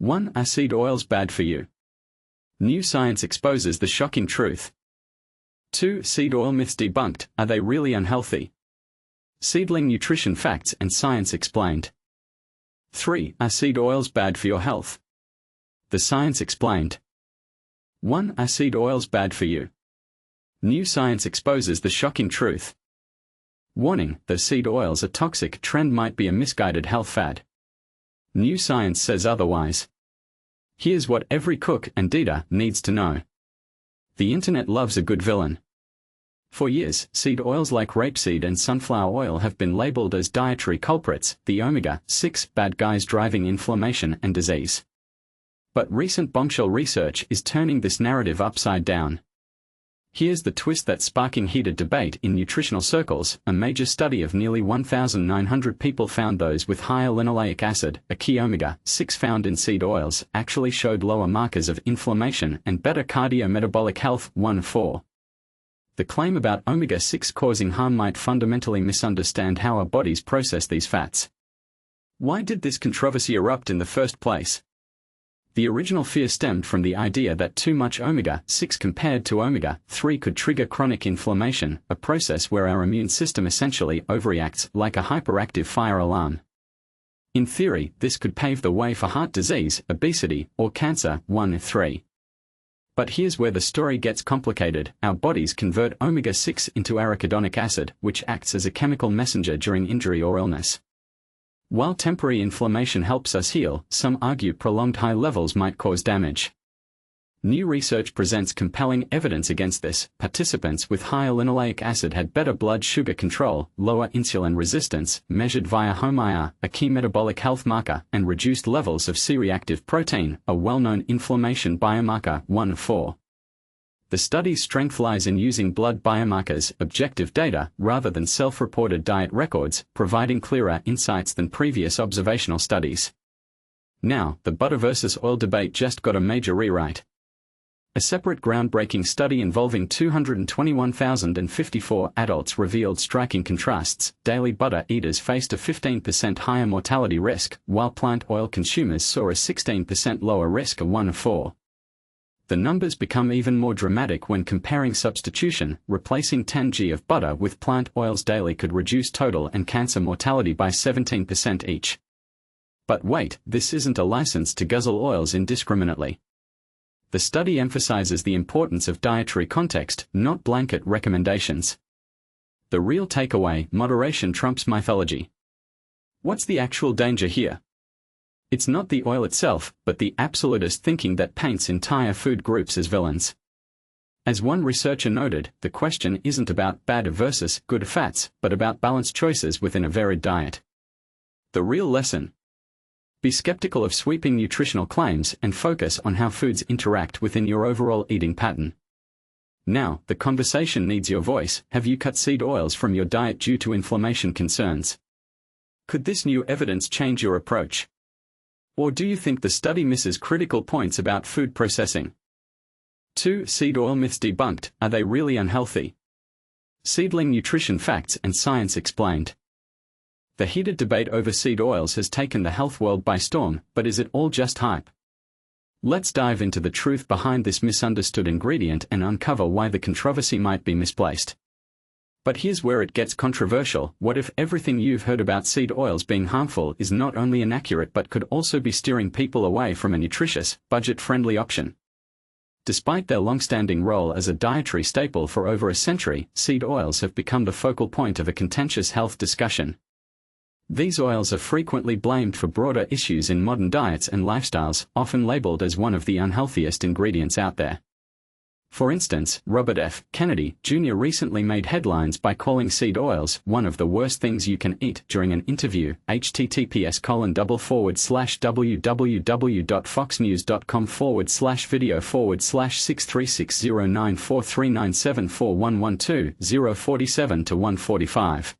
1. Are seed oils bad for you? New science exposes the shocking truth. 2. Seed oil myths debunked. Are they really unhealthy? Seedling nutrition facts and science explained. 3. Are seed oils bad for your health? The science explained. 1. Are seed oils bad for you? New science exposes the shocking truth. Warning: though seed oils are toxic, trend might be a misguided health fad. New science says otherwise. Here's what every cook and eater needs to know. The internet loves a good villain. For years, seed oils like rapeseed and sunflower oil have been labeled as dietary culprits, the omega-6 bad guys driving inflammation and disease. But recent bombshell research is turning this narrative upside down. Here's the twist that's sparking heated debate in nutritional circles. A major study of nearly 1,900 people found those with higher linoleic acid, a key omega-6 found in seed oils, actually showed lower markers of inflammation and better cardiometabolic health. 1-4. The claim about omega-6 causing harm might fundamentally misunderstand how our bodies process these fats. Why did this controversy erupt in the first place? The original fear stemmed from the idea that too much omega-6 compared to omega-3 could trigger chronic inflammation, a process where our immune system essentially overreacts like a hyperactive fire alarm. In theory, this could pave the way for heart disease, obesity, or cancer. 1-3. But here's where the story gets complicated. Our bodies convert omega-6 into arachidonic acid, which acts as a chemical messenger during injury or illness. While temporary inflammation helps us heal, some argue prolonged high levels might cause damage. New research presents compelling evidence against this. Participants with higher linoleic acid had better blood sugar control, lower insulin resistance, measured via HOMA-IR, a key metabolic health marker, and reduced levels of C-reactive protein, a well-known inflammation biomarker. 1-4. The study's strength lies in using blood biomarkers, objective data, rather than self-reported diet records, providing clearer insights than previous observational studies. Now, the butter versus oil debate just got a major rewrite. A separate groundbreaking study involving 221,054 adults revealed striking contrasts. Daily butter eaters faced a 15% higher mortality risk, while plant oil consumers saw a 16% lower risk. 1-4. The numbers become even more dramatic when comparing substitution. Replacing 10 g of butter with plant oils daily could reduce total and cancer mortality by 17% each. But wait, this isn't a license to guzzle oils indiscriminately. The study emphasizes the importance of dietary context, not blanket recommendations. The real takeaway: moderation trumps mythology. What's the actual danger here? It's not the oil itself, but the absolutist thinking that paints entire food groups as villains. As one researcher noted, the question isn't about bad versus good fats, but about balanced choices within a varied diet. The real lesson: be skeptical of sweeping nutritional claims and focus on how foods interact within your overall eating pattern. Now, the conversation needs your voice. Have you cut seed oils from your diet due to inflammation concerns? Could this new evidence change your approach? Or do you think the study misses critical points about food processing? 2. Seed oil myths debunked. Are they really unhealthy? Seedling nutrition facts and science explained. The heated debate over seed oils has taken the health world by storm, but is it all just hype? Let's dive into the truth behind this misunderstood ingredient and uncover why the controversy might be misplaced. But here's where it gets controversial. What if everything you've heard about seed oils being harmful is not only inaccurate but could also be steering people away from a nutritious, budget-friendly option? Despite their long-standing role as a dietary staple for over a century, seed oils have become the focal point of a contentious health discussion. These oils are frequently blamed for broader issues in modern diets and lifestyles, often labeled as one of the unhealthiest ingredients out there. For instance, Robert F. Kennedy, Jr. recently made headlines by calling seed oils one of the worst things you can eat during an interview. https://www.foxnews.com/video/6360943974112 047 to 145.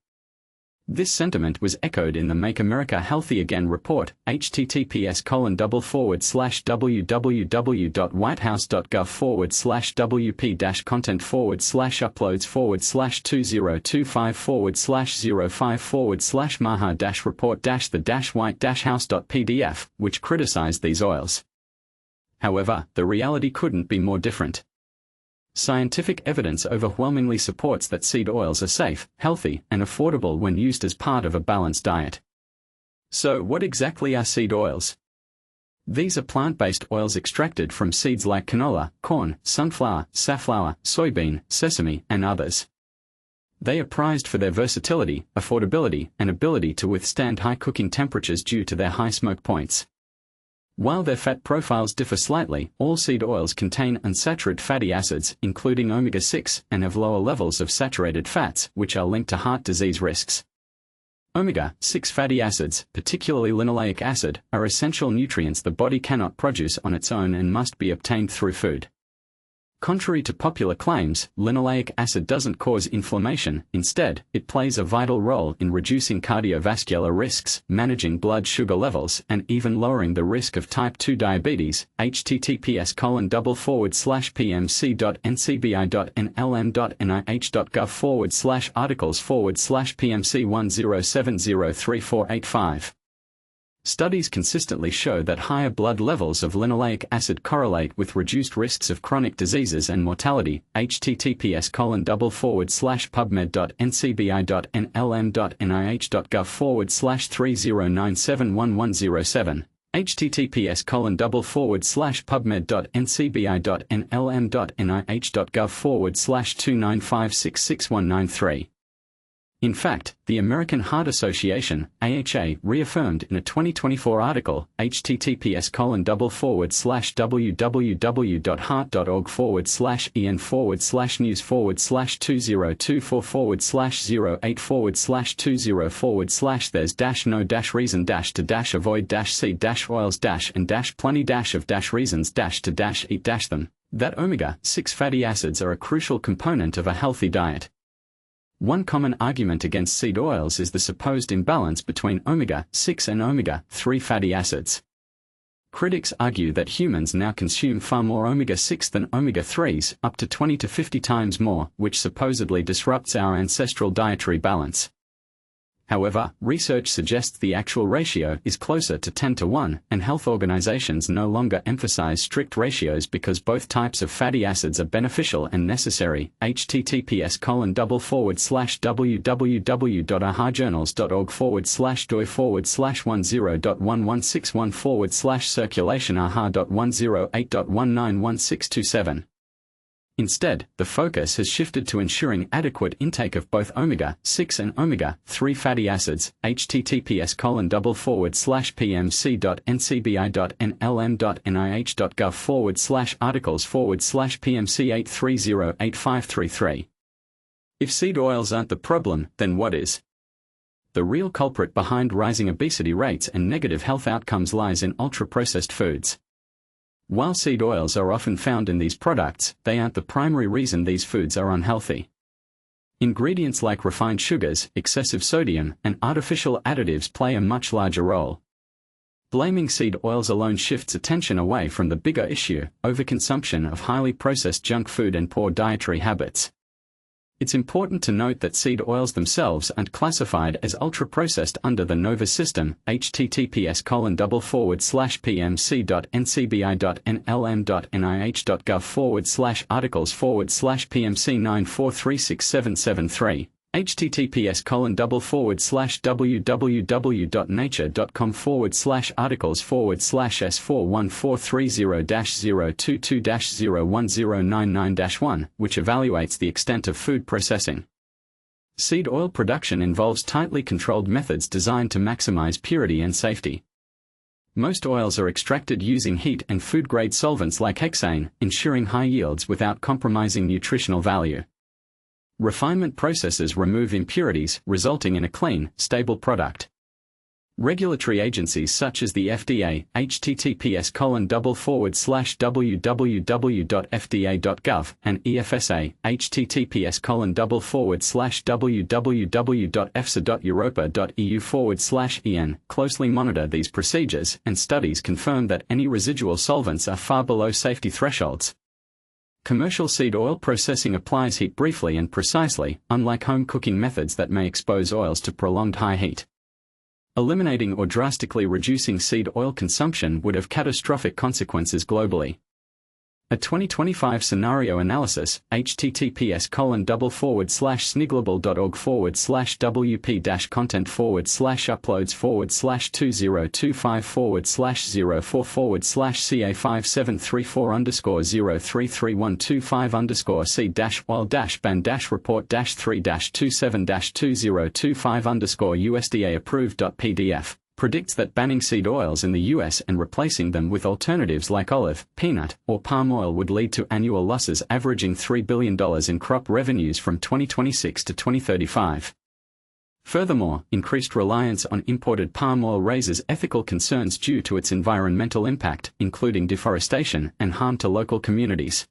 This sentiment was echoed in the Make America Healthy Again report, https://www.whitehouse.gov/wp-content/uploads/wp-content/05//the-white-house.pdf, which criticized these oils. However, the reality couldn't be more different. Scientific evidence overwhelmingly supports that seed oils are safe, healthy, and affordable when used as part of a balanced diet. So, what exactly are seed oils? These are plant-based oils extracted from seeds like canola, corn, sunflower, safflower, soybean, sesame, and others. They are prized for their versatility, affordability, and ability to withstand high cooking temperatures due to their high smoke points. While their fat profiles differ slightly, all seed oils contain unsaturated fatty acids, including omega-6, and have lower levels of saturated fats, which are linked to heart disease risks. Omega-6 fatty acids, particularly linoleic acid, are essential nutrients the body cannot produce on its own and must be obtained through food. Contrary to popular claims, linoleic acid doesn't cause inflammation. Instead, it plays a vital role in reducing cardiovascular risks, managing blood sugar levels, and even lowering the risk of type 2 diabetes. https://pmc.ncbi.nlm.nih.gov/articles/pmc10703485. Studies consistently show that higher blood levels of linoleic acid correlate with reduced risks of chronic diseases and mortality. https://pubmed.ncbi.nlm.nih.gov/30971107. https://pubmed.ncbi.nlm.nih.gov/295666193. In fact, the American Heart Association, AHA, reaffirmed in a 2024 article, https://www.heart.org/en//news/there's-no-reason-to-avoid-see-of-oils-and-plenty-of-dash-of-eat-them, that omega-6 fatty acids are a crucial component of a healthy diet. One common argument against seed oils is the supposed imbalance between omega-6 and omega-3 fatty acids. Critics argue that humans now consume far more omega-6 than omega-3s, up to 20 to 50 times more, which supposedly disrupts our ancestral dietary balance. However, research suggests the actual ratio is closer to 10 to 1, and health organizations no longer emphasize strict ratios because both types of fatty acids are beneficial and necessary. https://www.ahajournals.org/doi/10.1161/circulation-aha.10.8.191627. Instead, the focus has shifted to ensuring adequate intake of both omega-6 and omega-3 fatty acids. https://pmc.ncbi.nlm.nih.gov/articles/pmc8308533. If seed oils aren't the problem, then what is? The real culprit behind rising obesity rates and negative health outcomes lies in ultra-processed foods. While seed oils are often found in these products, they aren't the primary reason these foods are unhealthy. Ingredients like refined sugars, excessive sodium, and artificial additives play a much larger role. Blaming seed oils alone shifts attention away from the bigger issue, overconsumption of highly processed junk food and poor dietary habits. It's important to note that seed oils themselves aren't classified as ultra-processed under the NOVA system. https://pmc.ncbi.nlm.nih.gov/articles/pmc9436773. https://www.nature.com/articles/s41430-022-01099-1, which evaluates the extent of food processing. Seed oil production involves tightly controlled methods designed to maximize purity and safety. Most oils are extracted using heat and food-grade solvents like hexane, ensuring high yields without compromising nutritional value. Refinement processes remove impurities, resulting in a clean, stable product. Regulatory agencies such as the FDA, https://www.fda.gov, and EFSA, https://www.efsa.europa.eu/en, closely monitor these procedures, and studies confirm that any residual solvents are far below safety thresholds. Commercial seed oil processing applies heat briefly and precisely, unlike home cooking methods that may expose oils to prolonged high heat. Eliminating or drastically reducing seed oil consumption would have catastrophic consequences globally. A 2025 scenario analysis, https://www.oggforward/wp-content/forward/CA5734_033125_03312/USDA approved.pdf, predicts that banning seed oils in the US and replacing them with alternatives like olive, peanut, or palm oil would lead to annual losses averaging $3 billion in crop revenues from 2026 to 2035. Furthermore, increased reliance on imported palm oil raises ethical concerns due to its environmental impact, including deforestation and harm to local communities.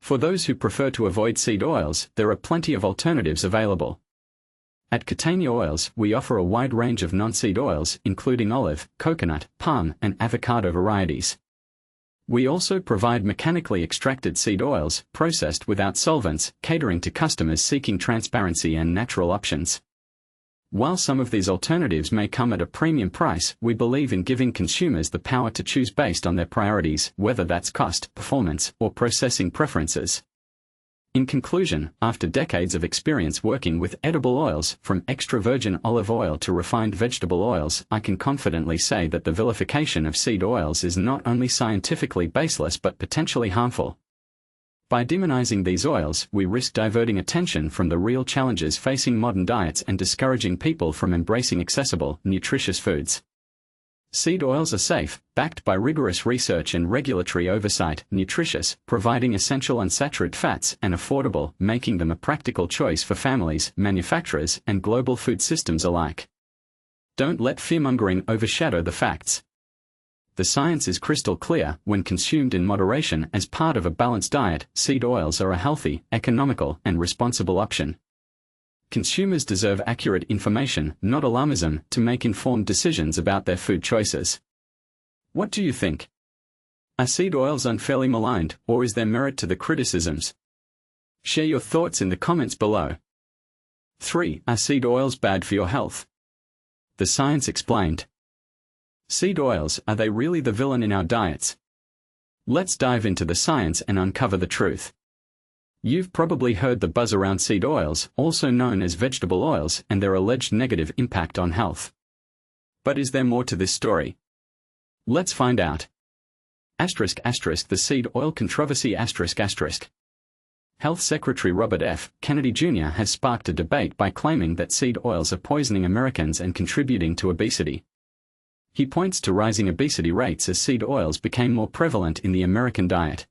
For those who prefer to avoid seed oils, there are plenty of alternatives available. At Catania Oils, we offer a wide range of non-seed oils, including olive, coconut, palm, and avocado varieties. We also provide mechanically extracted seed oils, processed without solvents, catering to customers seeking transparency and natural options. While some of these alternatives may come at a premium price, we believe in giving consumers the power to choose based on their priorities, whether that's cost, performance, or processing preferences. In conclusion, after decades of experience working with edible oils, from extra virgin olive oil to refined vegetable oils, I can confidently say that the vilification of seed oils is not only scientifically baseless but potentially harmful. By demonizing these oils, we risk diverting attention from the real challenges facing modern diets and discouraging people from embracing accessible, nutritious foods. Seed oils are safe, backed by rigorous research and regulatory oversight, nutritious, providing essential unsaturated fats, and affordable, making them a practical choice for families, manufacturers, and global food systems alike. Don't let fearmongering overshadow the facts. The science is crystal clear: when consumed in moderation as part of a balanced diet, seed oils are a healthy, economical, and responsible option. Consumers deserve accurate information, not alarmism, to make informed decisions about their food choices. What do you think? Are seed oils unfairly maligned, or is there merit to the criticisms? Share your thoughts in the comments below. 3. Are seed oils bad for your health? The science explained. Seed oils, are they really the villain in our diets? Let's dive into the science and uncover the truth. You've probably heard the buzz around seed oils, also known as vegetable oils, and their alleged negative impact on health. But is there more to this story? Let's find out. ***The seed oil controversy***. Health Secretary Robert F. Kennedy Jr. has sparked a debate by claiming that seed oils are poisoning Americans and contributing to obesity. He points to rising obesity rates as seed oils became more prevalent in the American diet.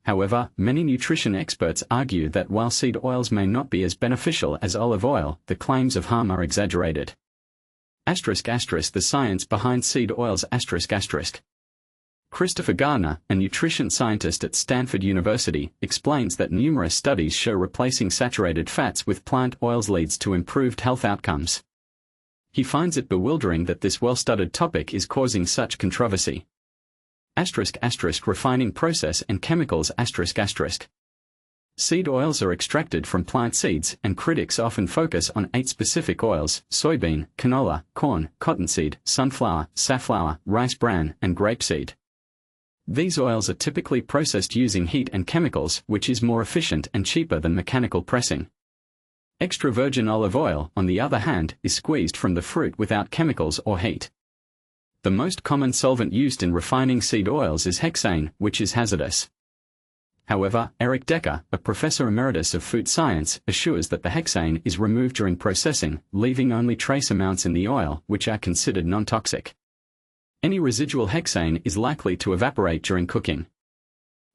However, many nutrition experts argue that while seed oils may not be as beneficial as olive oil, the claims of harm are exaggerated. ***The science behind seed oils***. Christopher Gardner, a nutrition scientist at Stanford University, explains that numerous studies show replacing saturated fats with plant oils leads to improved health outcomes. He finds it bewildering that this well-studied topic is causing such controversy. Refining process and chemicals***. Seed oils are extracted from plant seeds, and critics often focus on 8 specific oils: soybean, canola, corn, cottonseed, sunflower, safflower, rice bran, and grapeseed. These oils are typically processed using heat and chemicals, which is more efficient and cheaper than mechanical pressing. Extra virgin olive oil, on the other hand, is squeezed from the fruit without chemicals or heat. The most common solvent used in refining seed oils is hexane, which is hazardous. However, Eric Decker, a professor emeritus of food science, assures that the hexane is removed during processing, leaving only trace amounts in the oil, which are considered non-toxic. Any residual hexane is likely to evaporate during cooking.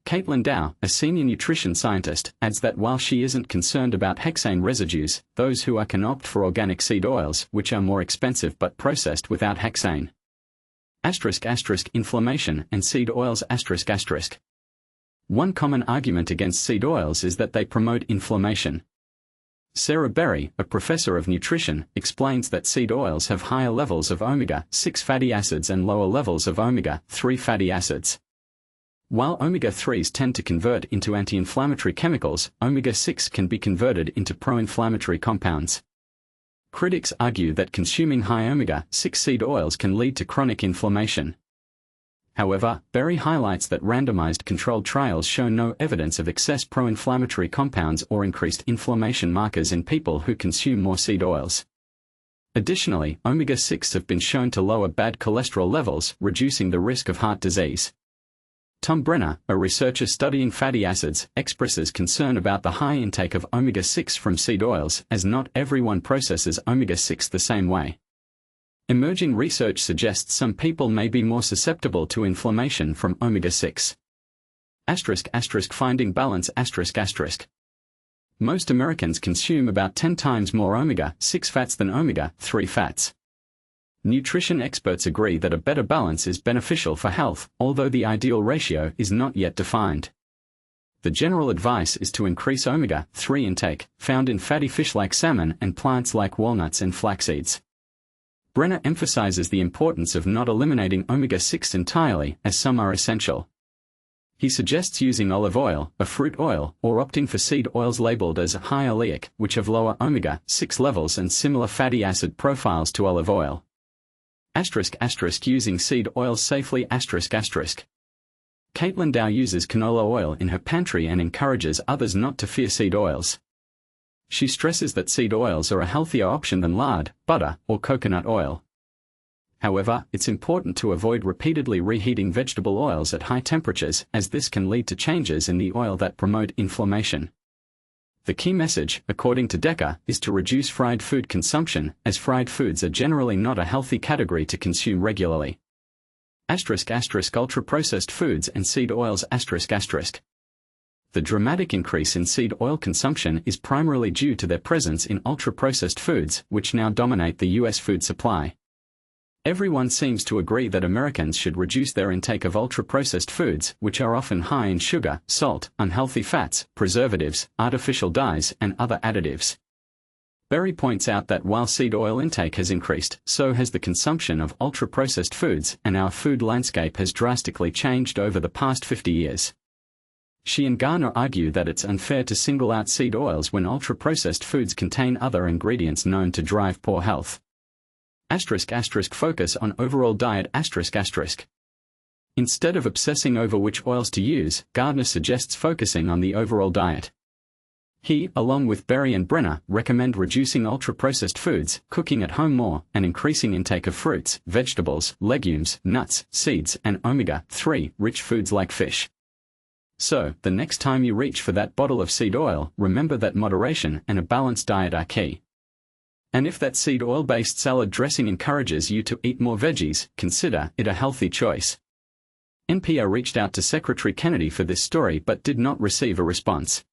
Caitlin Dow, a senior nutrition scientist, adds that while she isn't concerned about hexane residues, those who are can opt for organic seed oils, which are more expensive but processed without hexane. Inflammation and seed oils. One common argument against seed oils is that they promote inflammation. Sarah Berry, a professor of nutrition, explains that seed oils have higher levels of omega-6 fatty acids and lower levels of omega-3 fatty acids. While omega-3s tend to convert into anti-inflammatory chemicals, omega-6 can be converted into pro-inflammatory compounds. Critics argue that consuming high omega-6 seed oils can lead to chronic inflammation. However, Berry highlights that randomized controlled trials show no evidence of excess pro-inflammatory compounds or increased inflammation markers in people who consume more seed oils. Additionally, omega-6 have been shown to lower bad cholesterol levels, reducing the risk of heart disease. Tom Brenner, a researcher studying fatty acids, expresses concern about the high intake of omega-6 from seed oils, as not everyone processes omega-6 the same way. Emerging research suggests some people may be more susceptible to inflammation from omega-6. Finding balance. Most Americans consume about 10 times more omega-6 fats than omega-3 fats. Nutrition experts agree that a better balance is beneficial for health, although the ideal ratio is not yet defined. The general advice is to increase omega-3 intake, found in fatty fish like salmon and plants like walnuts and flax seeds. Brenner emphasizes the importance of not eliminating omega-6 entirely, as some are essential. He suggests using olive oil, a fruit oil, or opting for seed oils labeled as high oleic, which have lower omega-6 levels and similar fatty acid profiles to olive oil. Using seed oils safely. Caitlin Dow uses canola oil in her pantry and encourages others not to fear seed oils. She stresses that seed oils are a healthier option than lard, butter, or coconut oil. However, it's important to avoid repeatedly reheating vegetable oils at high temperatures, as this can lead to changes in the oil that promote inflammation. The key message, according to Decker, is to reduce fried food consumption, as fried foods are generally not a healthy category to consume regularly. Ultra-processed foods and seed oils. The dramatic increase in seed oil consumption is primarily due to their presence in ultra-processed foods, which now dominate the U.S. food supply. Everyone seems to agree that Americans should reduce their intake of ultra-processed foods, which are often high in sugar, salt, unhealthy fats, preservatives, artificial dyes, and other additives. Berry points out that while seed oil intake has increased, so has the consumption of ultra-processed foods, and our food landscape has drastically changed over the past 50 years. She and Garner argue that it's unfair to single out seed oils when ultra-processed foods contain other ingredients known to drive poor health. Focus on overall diet. Instead of obsessing over which oils to use, Gardner suggests focusing on the overall diet. He, along with Berry and Brenner, recommend reducing ultra-processed foods, cooking at home more, and increasing intake of fruits, vegetables, legumes, nuts, seeds, and omega-3 rich foods like fish. So, the next time you reach for that bottle of seed oil, remember that moderation and a balanced diet are key. And if that seed oil-based salad dressing encourages you to eat more veggies, consider it a healthy choice. NPR reached out to Secretary Kennedy for this story but did not receive a response.